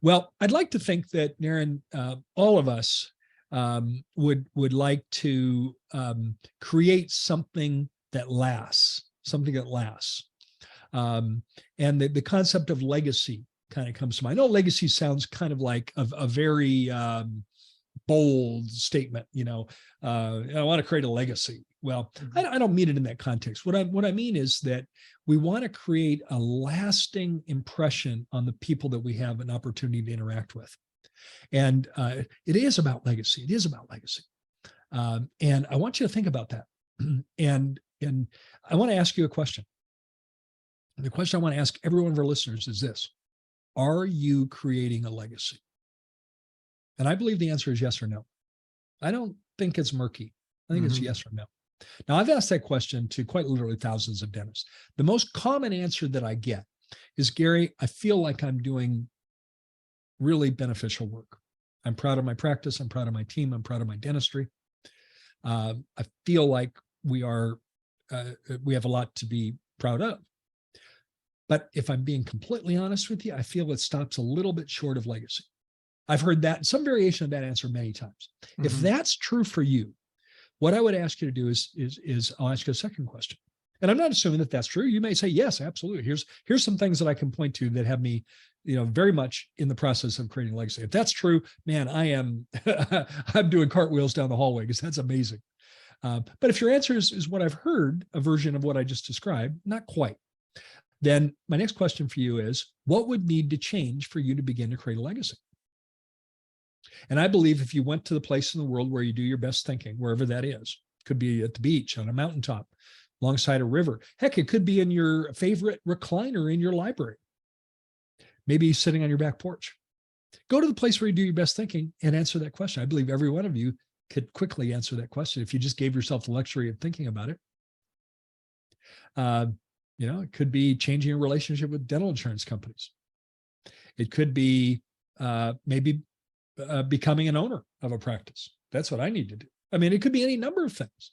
Well, I'd like to think that, Naren, all of us would like to create something that lasts, and the concept of legacy kind of comes to mind. I know legacy sounds kind of like a very bold statement, I want to create a legacy. Well, I don't mean it in that context. What I mean is that we want to create a lasting impression on the people that we have an opportunity to interact with. And it is about legacy. It is about legacy. And I want you to think about that. And I want to ask you a question. And the question I want to ask every one of our listeners is this: are you creating a legacy? And I believe the answer is yes or no. I don't think it's murky. I think it's yes or no. Now, I've asked that question to quite literally thousands of dentists. The most common answer that I get is, Gary, I feel like I'm doing really beneficial work. I'm proud of my practice. I'm proud of my team. I'm proud of my dentistry. I feel like we have a lot to be proud of. But if I'm being completely honest with you, I feel it stops a little bit short of legacy. I've heard that, some variation of that answer many times. If that's true for you, what I would ask you to do is I'll ask you a second question. And I'm not assuming that that's true. You may say, yes, absolutely. Here's some things that I can point to that have me, very much in the process of creating legacy. If that's true, man, I'm doing cartwheels down the hallway, because that's amazing. But if your answer is what I've heard, a version of what I just described, not quite, then my next question for you is, what would need to change for you to begin to create a legacy? And I believe if you went to the place in the world where you do your best thinking, wherever that is, could be at the beach, on a mountaintop, alongside a river. Heck, it could be in your favorite recliner in your library. Maybe sitting on your back porch. Go to the place where you do your best thinking and answer that question. I believe every one of you could quickly answer that question if you just gave yourself the luxury of thinking about it. It could be changing your relationship with dental insurance companies. It could be maybe becoming an owner of a practice. That's what I need to do. I mean, it could be any number of things.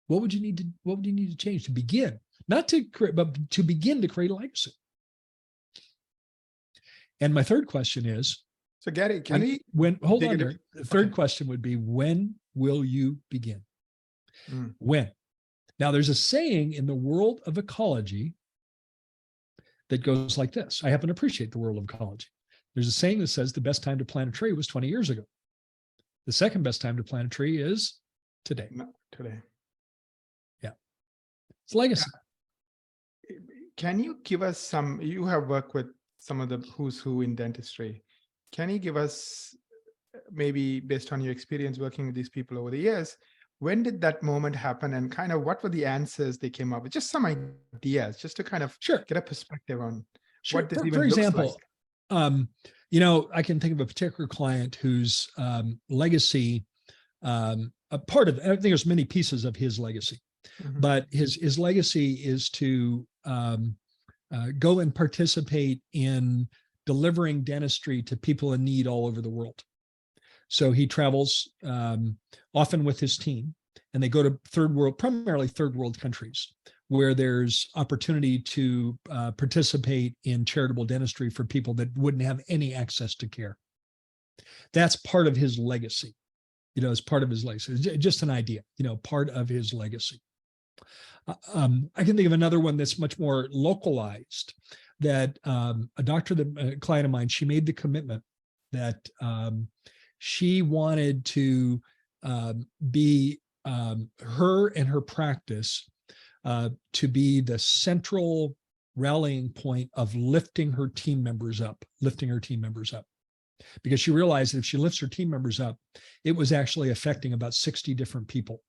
What would you need to change to begin? Not to create, but to begin to create a legacy. And my third question is, so Gary, hold on there. The third question would be, when will you begin? When? Now, there's a saying in the world of ecology that goes like this. I happen to appreciate the world of ecology. There's a saying that says the best time to plant a tree was 20 years ago. The second best time to plant a tree is today. Today. Yeah. It's legacy. Can you give us you have worked with some of the who's who in dentistry. Can you give us, maybe based on your experience working with these people over the years, when did that moment happen, and kind of what were the answers they came up with? Just some ideas, just to kind of get a perspective on what this even looks like. I can think of a particular client whose legacy, a part of, I think there's many pieces of his legacy, but his legacy is to go and participate in delivering dentistry to people in need all over the world. So he travels often with his team, and they go to primarily third world countries, where there's opportunity to participate in charitable dentistry for people that wouldn't have any access to care. That's part of his legacy, as part of his legacy. Just an idea, part of his legacy. I can think of another one that's much more localized, that a client of mine, she made the commitment that she wanted to be her and her practice to be the central rallying point of lifting her team members up, because she realized that if she lifts her team members up, it was actually affecting about 60 different people.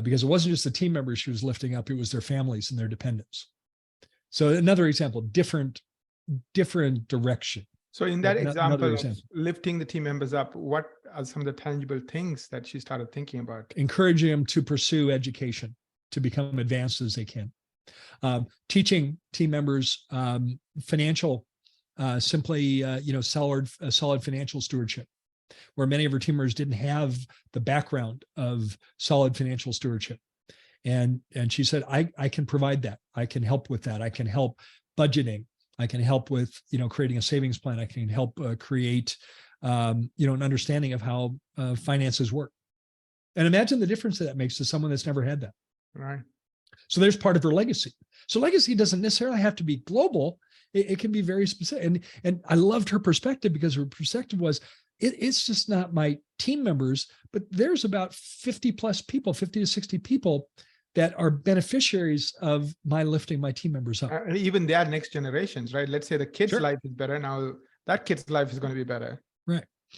Because it wasn't just the team members she was lifting up, it was their families and their dependents. So another example, different direction. So in that example of lifting the team members up, what are some of the tangible things that she started thinking about? Encouraging them to pursue education, to become advanced as they can. Teaching team members financial, solid financial stewardship, where many of her team members didn't have the background of solid financial stewardship. And she said, I can provide that. I can help with that. I can help budgeting. I can help with, creating a savings plan. I can help create, an understanding of how finances work. And imagine the difference that makes to someone that's never had that. Right. So there's part of her legacy. So legacy doesn't necessarily have to be global. It can be very specific. And I loved her perspective, because her perspective was, it's just not my team members, but there's about 50 plus people, 50 to 60 people that are beneficiaries of my lifting my team members up. Even their next generations, right? Let's say the kid's Sure. life is better. Now that kid's life is going to be better. Right.